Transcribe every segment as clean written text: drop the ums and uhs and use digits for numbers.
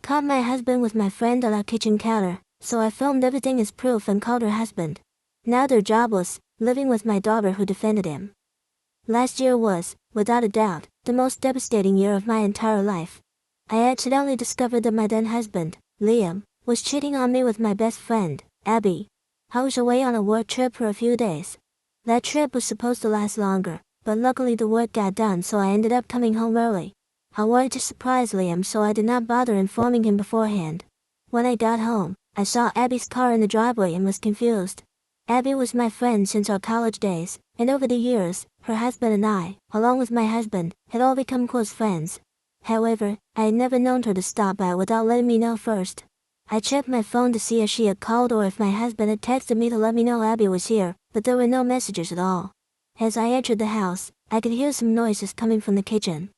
Caught my husband with my friend on our kitchen counter, so I filmed everything as proof and called her husband. Now they're jobless, living with my daughter who defended him. Last year was, without a doubt, the most devastating year of my entire life. I accidentally discovered that my then husband, Liam, was cheating on me with my best friend, Abby. I was away on a work trip for a few days. That trip was supposed to last longer, but luckily the work got done, so I ended up coming home early. I wanted to surprise Liam, so I did not bother informing him beforehand. When I got home, I saw Abby's car in the driveway and was confused. Abby was my friend since our college days, and over the years, her husband and I, along with my husband, had all become close friends. However, I had never known her to stop by without letting me know first. I checked my phone to see if she had called or if my husband had texted me to let me know Abby was here, but there were no messages at all. As I entered the house, I could hear some noises coming from the kitchen.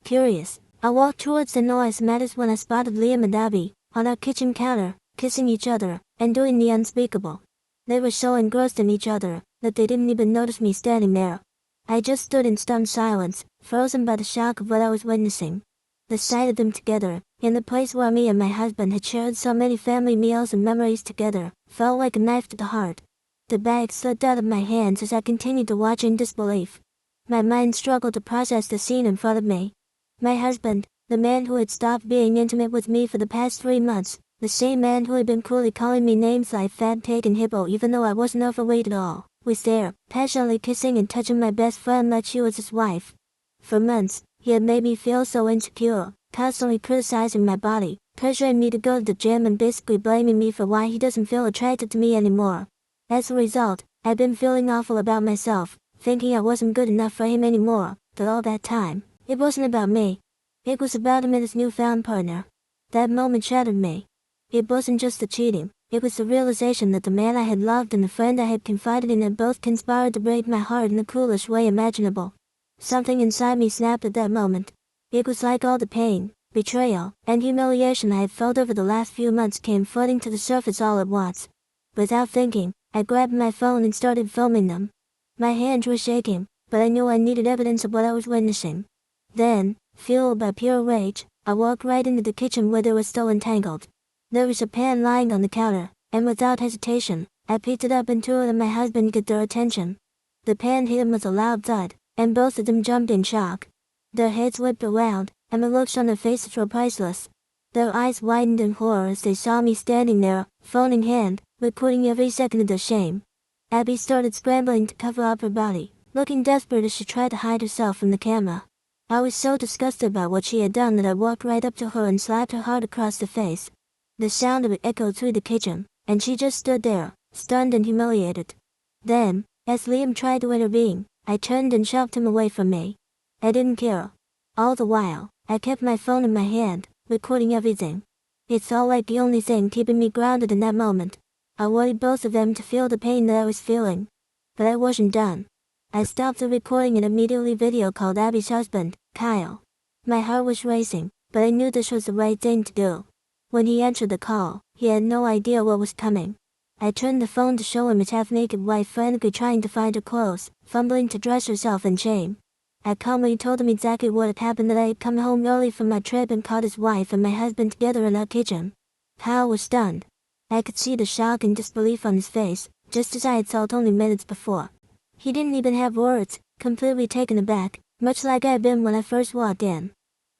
Curious, I walked towards the noise matters when I spotted Liam and Abby, on our kitchen counter, kissing each other, and doing the unspeakable. They were so engrossed in each other, that they didn't even notice me standing there. I just stood in stunned silence, frozen by the shock of what I was witnessing. The sight of them together, in the place where me and my husband had shared so many family meals and memories together, felt like a knife to the heart. The bag slipped out of my hands as I continued to watch in disbelief. My mind struggled to process the scene in front of me. My husband, the man who had stopped being intimate with me for the past 3 months, the same man who had been cruelly calling me names like fat pig and hippo even though I wasn't overweight at all, was there, passionately kissing and touching my best friend like she was his wife. For months, he had made me feel so insecure, constantly criticizing my body, pressuring me to go to the gym and basically blaming me for why he doesn't feel attracted to me anymore. As a result, I'd been feeling awful about myself, thinking I wasn't good enough for him anymore, but all that time, it wasn't about me. It was about him and his newfound partner. That moment shattered me. It wasn't just the cheating, it was the realization that the man I had loved and the friend I had confided in had both conspired to break my heart in the cruelest way imaginable. Something inside me snapped at that moment. It was like all the pain, betrayal, and humiliation I had felt over the last few months came flooding to the surface all at once. Without thinking, I grabbed my phone and started filming them. My hands were shaking, but I knew I needed evidence of what I was witnessing. Then, fueled by pure rage, I walked right into the kitchen where they were still entangled. There was a pan lying on the counter, and without hesitation, I picked it up and threw it at my husband to get their attention. The pan hit him with a loud thud, and both of them jumped in shock. Their heads whipped around, and the looks on their faces were priceless. Their eyes widened in horror as they saw me standing there, phone in hand, recording every second of their shame. Abby started scrambling to cover up her body, looking desperate as she tried to hide herself from the camera. I was so disgusted by what she had done that I walked right up to her and slapped her hard across the face. The sound of it echoed through the kitchen, and she just stood there, stunned and humiliated. Then, as Liam tried to intervene, I turned and shoved him away from me. I didn't care. All the while, I kept my phone in my hand, recording everything. It felt like the only thing keeping me grounded in that moment. I wanted both of them to feel the pain that I was feeling. But I wasn't done. I stopped the recording and immediately video called Abby's husband, Kyle. My heart was racing, but I knew this was the right thing to do. When he answered the call, he had no idea what was coming. I turned the phone to show him his half-naked wife frantically trying to find her clothes, fumbling to dress herself in shame. I calmly told him exactly what had happened, that I had come home early from my trip and caught his wife and my husband together in our kitchen. Kyle was stunned. I could see the shock and disbelief on his face, just as I had felt only minutes before. He didn't even have words, completely taken aback, much like I had been when I first walked in.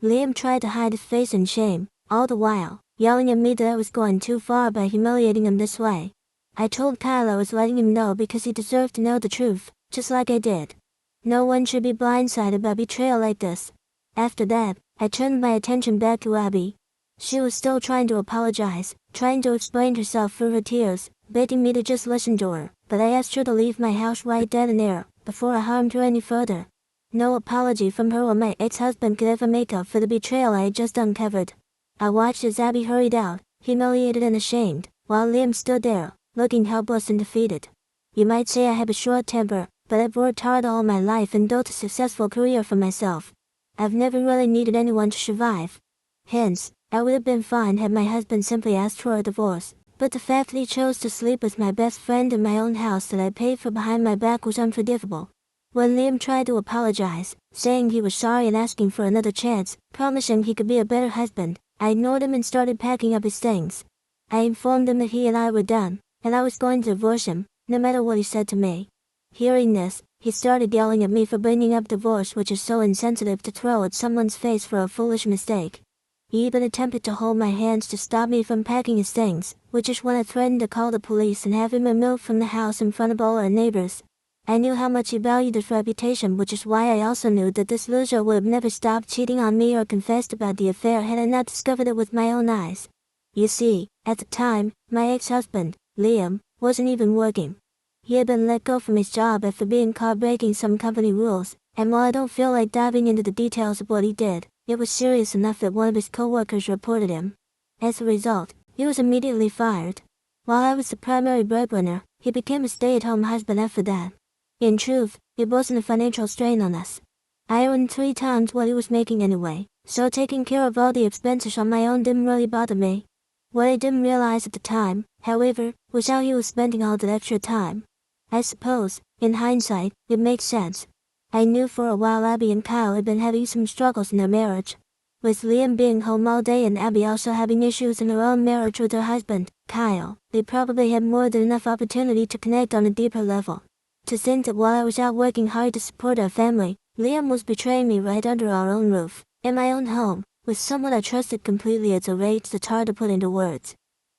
Liam tried to hide his face in shame, all the while, yelling at me that I was going too far by humiliating him this way. I told Kyle I was letting him know because he deserved to know the truth, just like I did. No one should be blindsided by betrayal like this. After that, I turned my attention back to Abby. She was still trying to apologize, trying to explain herself through her tears, begging me to just listen to her, but I asked her to leave my house right then and there, before I harmed her any further. No apology from her or my ex-husband could ever make up for the betrayal I had just uncovered. I watched as Abby hurried out, humiliated and ashamed, while Liam stood there, looking helpless and defeated. You might say I have a short temper, but I've worked hard all my life and built a successful career for myself. I've never really needed anyone to survive. Hence, I would have been fine had my husband simply asked for a divorce, but the fact that he chose to sleep with my best friend in my own house that I paid for behind my back was unforgivable. When Liam tried to apologize, saying he was sorry and asking for another chance, promising he could be a better husband, I ignored him and started packing up his things. I informed him that he and I were done, and I was going to divorce him, no matter what he said to me. Hearing this, he started yelling at me for bringing up divorce, which is so insensitive to throw at someone's face for a foolish mistake. He even attempted to hold my hands to stop me from packing his things, which is when I threatened to call the police and have him removed from the house in front of all our neighbors. I knew how much he valued his reputation, which is why I also knew that this loser would have never stopped cheating on me or confessed about the affair had I not discovered it with my own eyes. You see, at the time, my ex-husband, Liam, wasn't even working. He had been let go from his job after being caught breaking some company rules, and while I don't feel like diving into the details of what he did, it was serious enough that one of his co-workers reported him. As a result, he was immediately fired. While I was the primary breadwinner, he became a stay-at-home husband after that. In truth, it wasn't a financial strain on us. I earned 3 times what he was making anyway, so taking care of all the expenses on my own didn't really bother me. What I didn't realize at the time, however, was how he was spending all that extra time. I suppose, in hindsight, it makes sense. I knew for a while Abby and Kyle had been having some struggles in their marriage. With Liam being home all day and Abby also having issues in her own marriage with her husband, Kyle, they probably had more than enough opportunity to connect on a deeper level. To think that while I was out working hard to support our family, Liam was betraying me right under our own roof, in my own home, with someone I trusted completely. It's a rage that's hard to put into words.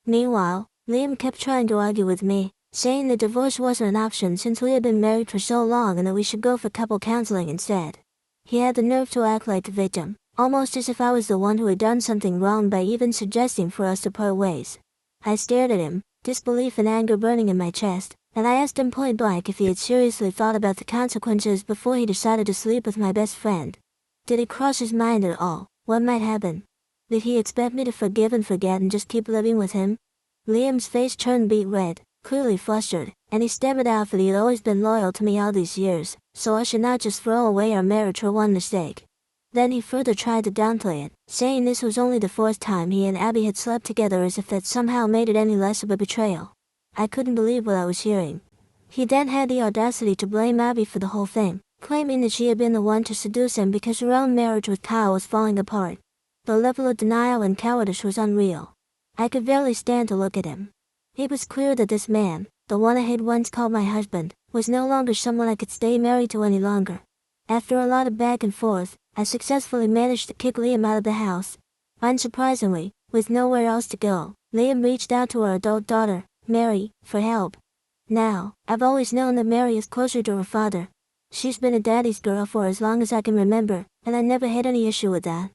Meanwhile, Liam kept trying to argue with me, saying that divorce wasn't an option since we had been married for so long and that we should go for couple counseling instead. He had the nerve to act like the victim, almost as if I was the one who had done something wrong by even suggesting for us to part ways. I stared at him, disbelief and anger burning in my chest, and I asked him point blank if he had seriously thought about the consequences before he decided to sleep with my best friend. Did it cross his mind at all what might happen? Did he expect me to forgive and forget and just keep living with him? Liam's face turned beet red, clearly flustered, and he stammered out that he had always been loyal to me all these years, so I should not just throw away our marriage for one mistake. Then he further tried to downplay it, saying this was only the 4th time he and Abby had slept together, as if that somehow made it any less of a betrayal. I couldn't believe what I was hearing. He then had the audacity to blame Abby for the whole thing, claiming that she had been the one to seduce him because her own marriage with Kyle was falling apart. The level of denial and cowardice was unreal. I could barely stand to look at him. It was clear that this man, the one I had once called my husband, was no longer someone I could stay married to any longer. After a lot of back and forth, I successfully managed to kick Liam out of the house. Unsurprisingly, with nowhere else to go, Liam reached out to our adult daughter, Mary, for help. Now, I've always known that Mary is closer to her father. She's been a daddy's girl for as long as I can remember, and I never had any issue with that.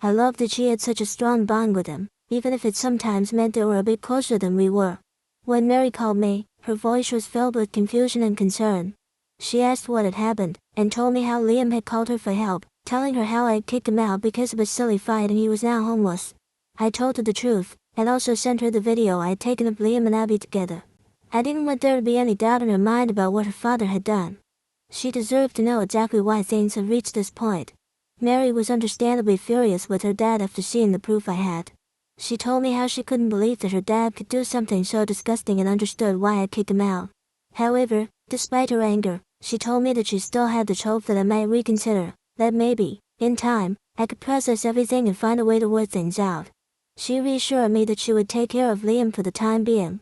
I loved that she had such a strong bond with him, even if it sometimes meant they were a bit closer than we were. When Mary called me, her voice was filled with confusion and concern. She asked what had happened, and told me how Liam had called her for help, telling her how I had kicked him out because of a silly fight and he was now homeless. I told her the truth, and also sent her the video I had taken of Liam and Abby together. I didn't want there to be any doubt in her mind about what her father had done. She deserved to know exactly why things had reached this point. Mary was understandably furious with her dad after seeing the proof I had. She told me how she couldn't believe that her dad could do something so disgusting and understood why I kicked him out. However, despite her anger, she told me that she still had the hope that I might reconsider, that maybe, in time, I could process everything and find a way to work things out. She reassured me that she would take care of Liam for the time being.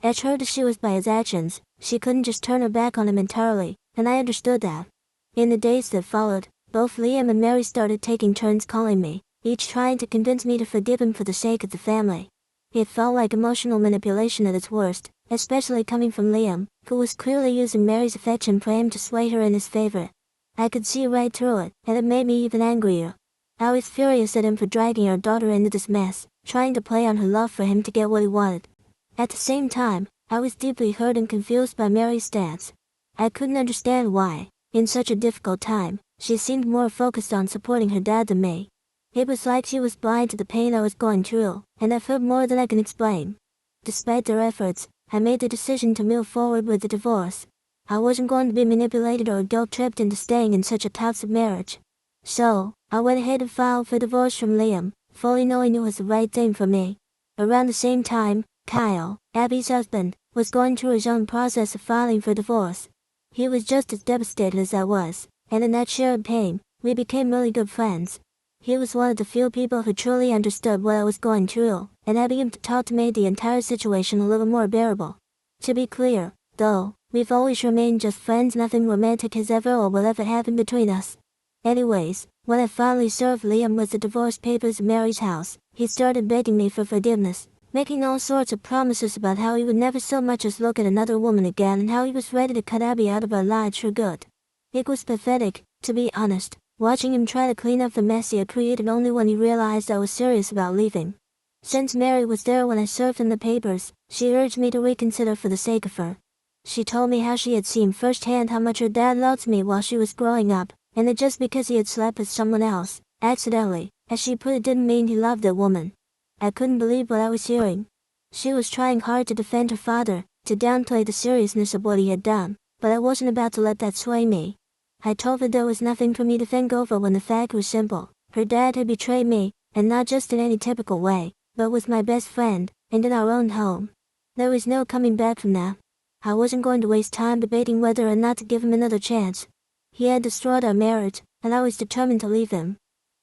As hurt as she was by his actions, she couldn't just turn her back on him entirely, and I understood that. In the days that followed, both Liam and Mary started taking turns calling me, each trying to convince me to forgive him for the sake of the family. It felt like emotional manipulation at its worst, especially coming from Liam, who was clearly using Mary's affection for him to sway her in his favor. I could see right through it, and it made me even angrier. I was furious at him for dragging our daughter into this mess, trying to play on her love for him to get what he wanted. At the same time, I was deeply hurt and confused by Mary's stance. I couldn't understand why, in such a difficult time, she seemed more focused on supporting her dad than me. It was like she was blind to the pain I was going through, and I've hurt more than I can explain. Despite their efforts, I made the decision to move forward with the divorce. I wasn't going to be manipulated or guilt-tripped into staying in such a toxic marriage. So, I went ahead and filed for divorce from Liam, fully knowing it was the right thing for me. Around the same time, Kyle, Abby's husband, was going through his own process of filing for divorce. He was just as devastated as I was, and in that shared pain, we became really good friends. He was one of the few people who truly understood what I was going through, and having him to talk to made the entire situation a little more bearable. To be clear, though, we've always remained just friends. Nothing romantic has ever or will ever happen between us. Anyways, when I finally served Liam with the divorce papers at Mary's house, he started begging me for forgiveness, making all sorts of promises about how he would never so much as look at another woman again and how he was ready to cut Abby out of our lives for good. It was pathetic, to be honest, watching him try to clean up the mess he had created only when he realized I was serious about leaving. Since Mary was there when I served him the papers, she urged me to reconsider for the sake of her. She told me how she had seen firsthand how much her dad loved me while she was growing up, and that just because he had slept with someone else, accidentally, as she put it, didn't mean he loved that woman. I couldn't believe what I was hearing. She was trying hard to defend her father, to downplay the seriousness of what he had done, but I wasn't about to let that sway me. I told her there was nothing for me to think over when the fact was simple. Her dad had betrayed me, and not just in any typical way, but with my best friend, and in our own home. There was no coming back from that. I wasn't going to waste time debating whether or not to give him another chance. He had destroyed our marriage, and I was determined to leave him.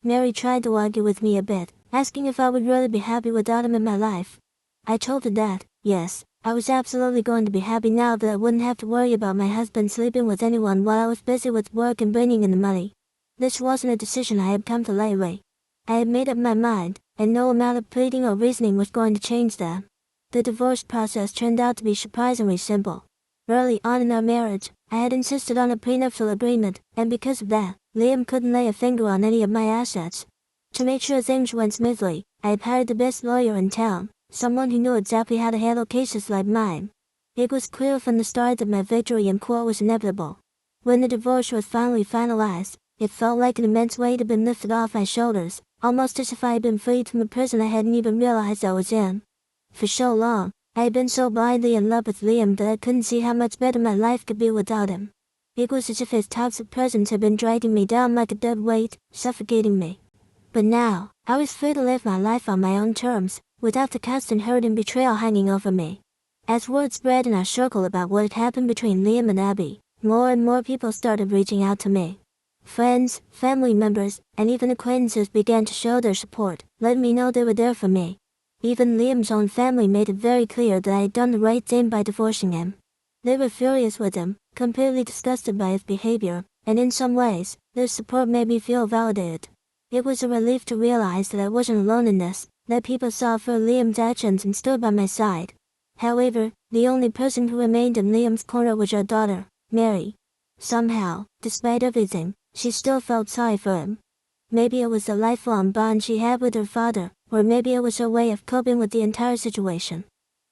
Mary tried to argue with me a bit, asking if I would really be happy without him in my life. I told her that, yes, I was absolutely going to be happy now that I wouldn't have to worry about my husband sleeping with anyone while I was busy with work and bringing in the money. This wasn't a decision I had come to lightly. I had made up my mind, and no amount of pleading or reasoning was going to change that. The divorce process turned out to be surprisingly simple. Early on in our marriage, I had insisted on a prenuptial agreement, and because of that, Liam couldn't lay a finger on any of my assets. To make sure things went smoothly, I had hired the best lawyer in town, someone who knew exactly how to handle cases like mine. It was clear from the start that my victory in court was inevitable. When the divorce was finally finalized, it felt like an immense weight had been lifted off my shoulders, almost as if I had been freed from a prison I hadn't even realized I was in. For so long, I had been so blindly in love with Liam that I couldn't see how much better my life could be without him. It was as if his toxic presence had been dragging me down like a dead weight, suffocating me. But now, I was free to live my life on my own terms, without the constant hurt and betrayal hanging over me. As word spread in our circle about what had happened between Liam and Abby, more and more people started reaching out to me. Friends, family members, and even acquaintances began to show their support, letting me know they were there for me. Even Liam's own family made it very clear that I had done the right thing by divorcing him. They were furious with him, completely disgusted by his behavior, and in some ways, their support made me feel validated. It was a relief to realize that I wasn't alone in this, that people saw through Liam's actions and stood by my side. However, the only person who remained in Liam's corner was our daughter, Mary. Somehow, despite everything, she still felt sorry for him. Maybe it was the lifelong bond she had with her father, or maybe it was her way of coping with the entire situation.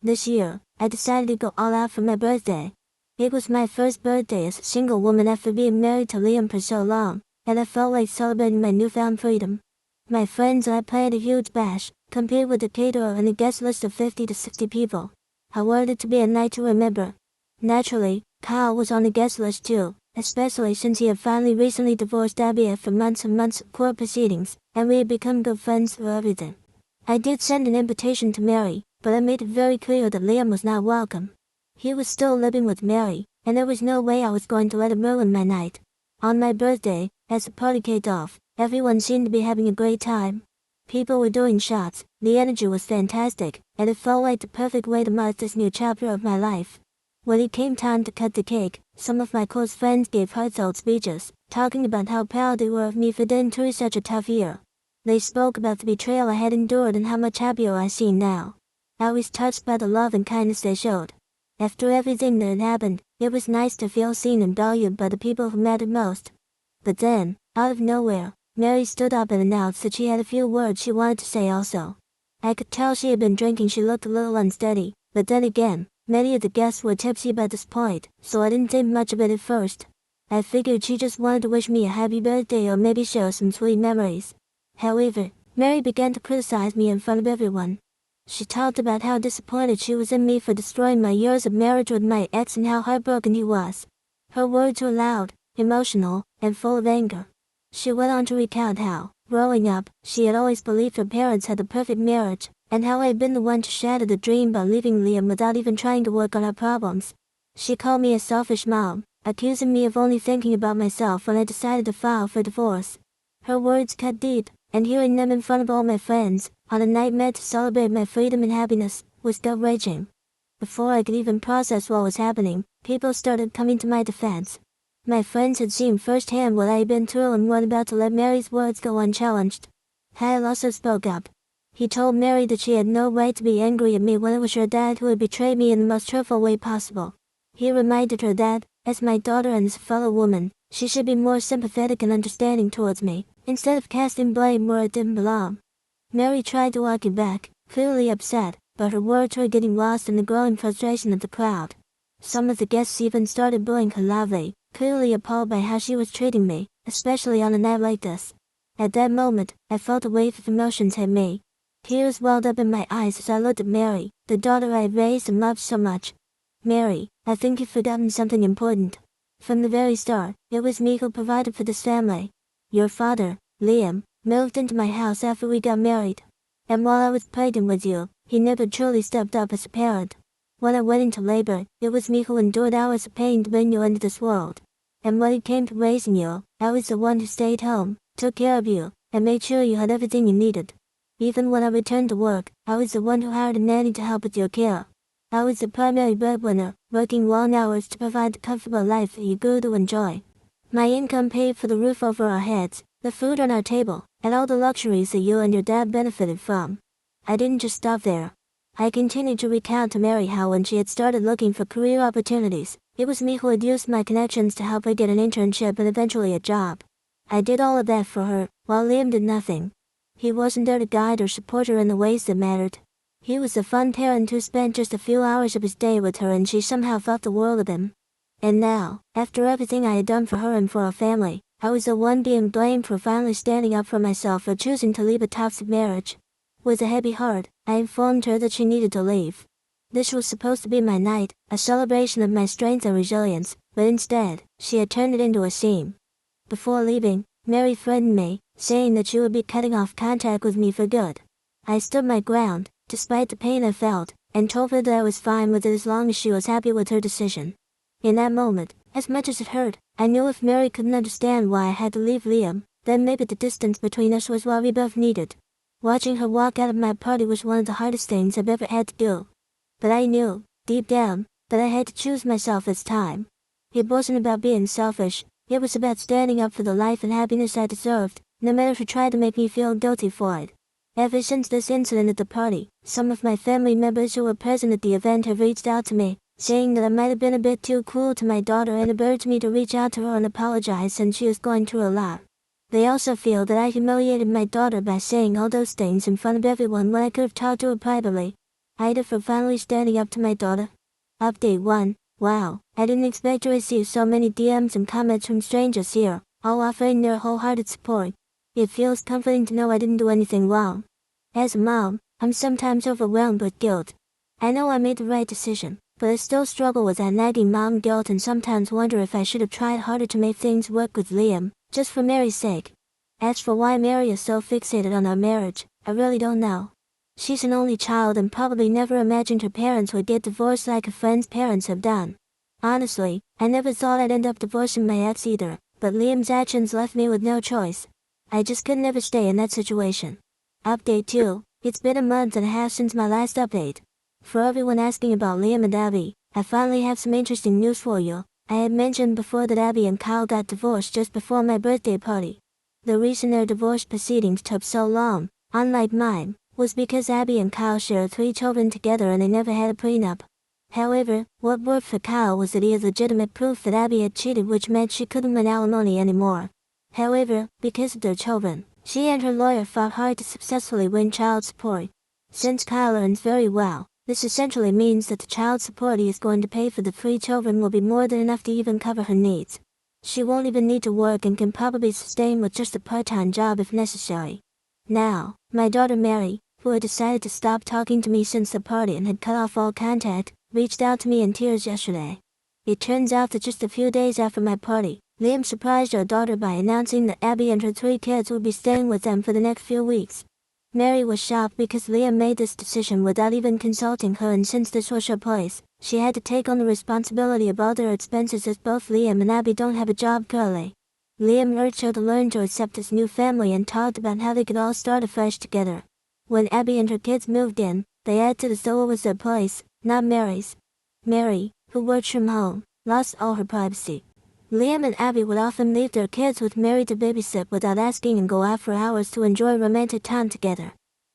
This year, I decided to go all out for my birthday. It was my first birthday as a single woman after being married to Liam for so long, and I felt like celebrating my newfound freedom. My friends and I planned a huge bash, complete with a caterer and a guest list of 50 to 60 people. I wanted it to be a night to remember. Naturally, Kyle was on the guest list too, especially since he had finally recently divorced Abby after months and months of court proceedings, and we had become good friends through everything. I did send an invitation to Mary, but I made it very clear that Liam was not welcome. He was still living with Mary, and there was no way I was going to let him ruin my night. On my birthday, as the party kicked off, everyone seemed to be having a great time. People were doing shots, the energy was fantastic, and it felt like the perfect way to mark this new chapter of my life. When it came time to cut the cake, some of my close friends gave heartfelt speeches, talking about how proud they were of me for getting through such a tough year. They spoke about the betrayal I had endured and how much happier I seemed now. I was touched by the love and kindness they showed. After everything that had happened, it was nice to feel seen and valued by the people who mattered most. But then, out of nowhere, Mary stood up and announced that she had a few words she wanted to say also. I could tell she had been drinking. She looked a little unsteady, but then again, many of the guests were tipsy by this point, so I didn't think much of it at first. I figured she just wanted to wish me a happy birthday or maybe share some sweet memories. However, Mary began to criticize me in front of everyone. She talked about how disappointed she was in me for destroying my years of marriage with my ex and how heartbroken he was. Her words were loud, emotional, and full of anger. She went on to recount how, growing up, she had always believed her parents had the perfect marriage, and how I had been the one to shatter the dream by leaving Liam without even trying to work on our problems. She called me a selfish mom, accusing me of only thinking about myself when I decided to file for divorce. Her words cut deep, and hearing them in front of all my friends, on a night meant to celebrate my freedom and happiness, was gut-wrenching. Before I could even process what was happening, people started coming to my defense. My friends had seen firsthand what I had been through and weren't about to let Mary's words go unchallenged. Kyle also spoke up. He told Mary that she had no right to be angry at me when it was her dad who had betrayed me in the most hurtful way possible. He reminded her that, as my daughter and as a fellow woman, she should be more sympathetic and understanding towards me, instead of casting blame where it didn't belong. Mary tried to argue back, clearly upset, but her words were getting lost in the growing frustration of the crowd. Some of the guests even started booing her loudly, clearly appalled by how she was treating me, especially on a night like this. At that moment, I felt a wave of emotions hit me. Tears welled up in my eyes as I looked at Mary, the daughter I had raised and loved so much. Mary, I think you've forgotten something important. From the very start, it was me who provided for this family. Your father, Liam, moved into my house after we got married. And while I was pregnant with you, he never truly stepped up as a parent. When I went into labor, it was me who endured hours of pain to bring you into this world. And when it came to raising you, I was the one who stayed home, took care of you, and made sure you had everything you needed. Even when I returned to work, I was the one who hired a nanny to help with your care. I was the primary breadwinner, working long hours to provide the comfortable life that you grew to enjoy. My income paid for the roof over our heads, the food on our table, and all the luxuries that you and your dad benefited from. I didn't just stop there. I continued to recount to Mary how when she had started looking for career opportunities, it was me who had used my connections to help her get an internship and eventually a job. I did all of that for her, while Liam did nothing. He wasn't there to guide or support her in the ways that mattered. He was the fun parent who spent just a few hours of his day with her and she somehow thought the world of him. And now, after everything I had done for her and for our family, I was the one being blamed for finally standing up for myself or choosing to leave a toxic marriage. With a heavy heart, I informed her that she needed to leave. This was supposed to be my night, a celebration of my strength and resilience, but instead, she had turned it into a scene. Before leaving, Mary threatened me, saying that she would be cutting off contact with me for good. I stood my ground, despite the pain I felt, and told her that I was fine with it as long as she was happy with her decision. In that moment, as much as it hurt, I knew if Mary couldn't understand why I had to leave Liam, then maybe the distance between us was what we both needed. Watching her walk out of my party was one of the hardest things I've ever had to do. But I knew, deep down, that I had to choose myself this time. It wasn't about being selfish, it was about standing up for the life and happiness I deserved, no matter if it tried to make me feel guilty for it. Ever since this incident at the party, some of my family members who were present at the event have reached out to me, saying that I might have been a bit too cruel to my daughter and have urged me to reach out to her and apologize since she is going through a lot. They also feel that I humiliated my daughter by saying all those things in front of everyone when I could have talked to her privately. Ida for finally standing up to my daughter. Update 1. Wow, I didn't expect to receive so many DMs and comments from strangers here, all offering their wholehearted support. It feels comforting to know I didn't do anything wrong. As a mom, I'm sometimes overwhelmed with guilt. I know I made the right decision, but I still struggle with that nagging mom guilt and sometimes wonder if I should have tried harder to make things work with Liam, just for Mary's sake. As for why Mary is so fixated on our marriage, I really don't know. She's an only child and probably never imagined her parents would get divorced like her friends' parents have done. Honestly, I never thought I'd end up divorcing my ex either, but Liam's actions left me with no choice. I just could never stay in that situation. Update 2. It's been a month and a half since my last update. For everyone asking about Liam and Abby, I finally have some interesting news for you. I had mentioned before that Abby and Kyle got divorced just before my birthday party. The reason their divorce proceedings took so long, unlike mine, was because Abby and Kyle shared 3 children together and they never had a prenup. However, what worked for Kyle was that he had legitimate proof that Abby had cheated, which meant she couldn't win alimony anymore. However, because of their children, she and her lawyer fought hard to successfully win child support. Since Kyle earns very well, this essentially means that the child support he is going to pay for the 3 children will be more than enough to even cover her needs. She won't even need to work and can probably sustain with just a part-time job if necessary. Now, my daughter Mary, who had decided to stop talking to me since the party and had cut off all contact, reached out to me in tears yesterday. It turns out that just a few days after my party, Liam surprised our daughter by announcing that Abby and her 3 kids would be staying with them for the next few weeks. Mary was shocked because Liam made this decision without even consulting her, and since this was her place, she had to take on the responsibility of all their expenses as both Liam and Abby don't have a job currently. Liam urged her to learn to accept his new family and talked about how they could all start afresh together. When Abby and her kids moved in, they added to the so it was their place, not Mary's. Mary, who worked from home, lost all her privacy. Liam and Abby would often leave their kids with Mary to babysit without asking and go out for hours to enjoy romantic time together.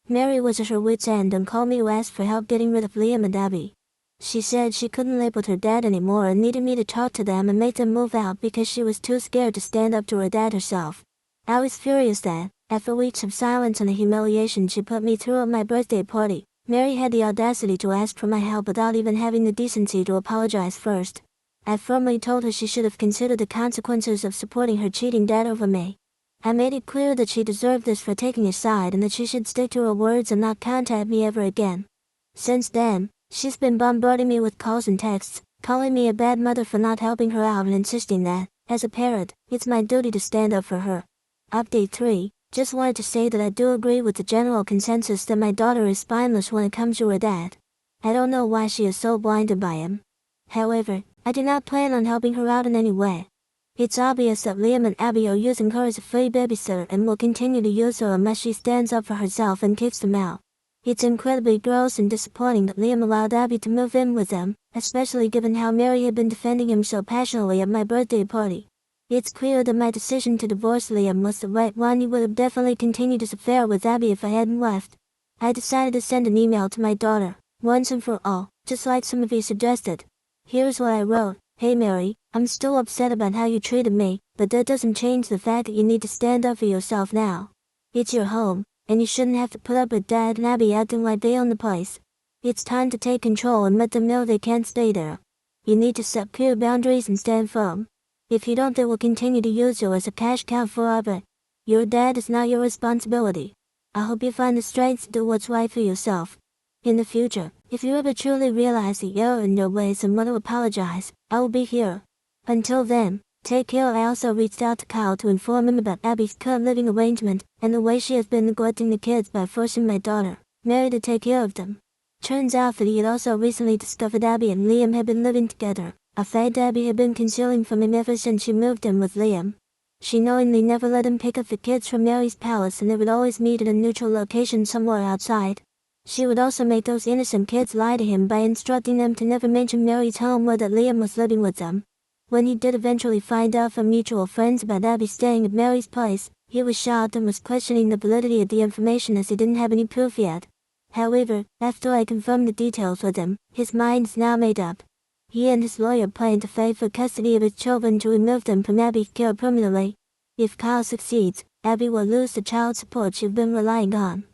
Mary was at her wit's end and called me to ask for help getting rid of Liam and Abby. She said she couldn't live with her dad anymore and needed me to talk to them and make them move out because she was too scared to stand up to her dad herself. I was furious that, after weeks of silence and the humiliation she put me through at my birthday party, Mary had the audacity to ask for my help without even having the decency to apologize first. I firmly told her she should have considered the consequences of supporting her cheating dad over me. I made it clear that she deserved this for taking his side and that she should stick to her words and not contact me ever again. Since then, she's been bombarding me with calls and texts, calling me a bad mother for not helping her out and insisting that, as a parent, it's my duty to stand up for her. Update 3. Just wanted to say that I do agree with the general consensus that my daughter is spineless when it comes to her dad. I don't know why she is so blinded by him. However, I do not plan on helping her out in any way. It's obvious that Liam and Abby are using her as a free babysitter and will continue to use her unless she stands up for herself and kicks them out. It's incredibly gross and disappointing that Liam allowed Abby to move in with them, especially given how Mary had been defending him so passionately at my birthday party. It's clear that my decision to divorce Liam was the right one. He would have definitely continued his affair with Abby if I hadn't left. I decided to send an email to my daughter, once and for all, just like some of you suggested. Here's what I wrote. Hey Mary, I'm still upset about how you treated me, but that doesn't change the fact that you need to stand up for yourself now. It's your home, and you shouldn't have to put up with Dad and Abby acting like they own the place. It's time to take control and let them know they can't stay there. You need to set clear boundaries and stand firm. If you don't, they will continue to use you as a cash cow forever. Your dad is not your responsibility. I hope you find the strength to do what's right for yourself. In the future, if you ever truly realize the error in your ways and want to apologize, I will be here. Until then, take care. I also reached out to Kyle to inform him about Abby's current living arrangement and the way she has been neglecting the kids by forcing my daughter, Mary, to take care of them. Turns out that he had also recently discovered Abby and Liam had been living together, a fact Abby had been concealing from him ever since she moved in with Liam. She knowingly never let him pick up the kids from Mary's palace and they would always meet at a neutral location somewhere outside. She would also make those innocent kids lie to him by instructing them to never mention Mary's home or that Liam was living with them. When he did eventually find out from mutual friends about Abby staying at Mary's place, he was shocked and was questioning the validity of the information as he didn't have any proof yet. However, after I confirmed the details with him, his mind's now made up. He and his lawyer plan to fight for custody of his children to remove them from Abby's care permanently. If Kyle succeeds, Abby will lose the child support she's been relying on.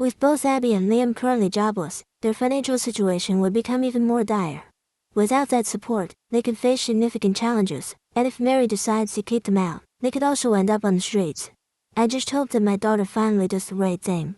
With both Abby and Liam currently jobless, their financial situation would become even more dire. Without that support, they could face significant challenges, and if Mary decides to keep them out, they could also end up on the streets. I just hope that my daughter finally does the right thing.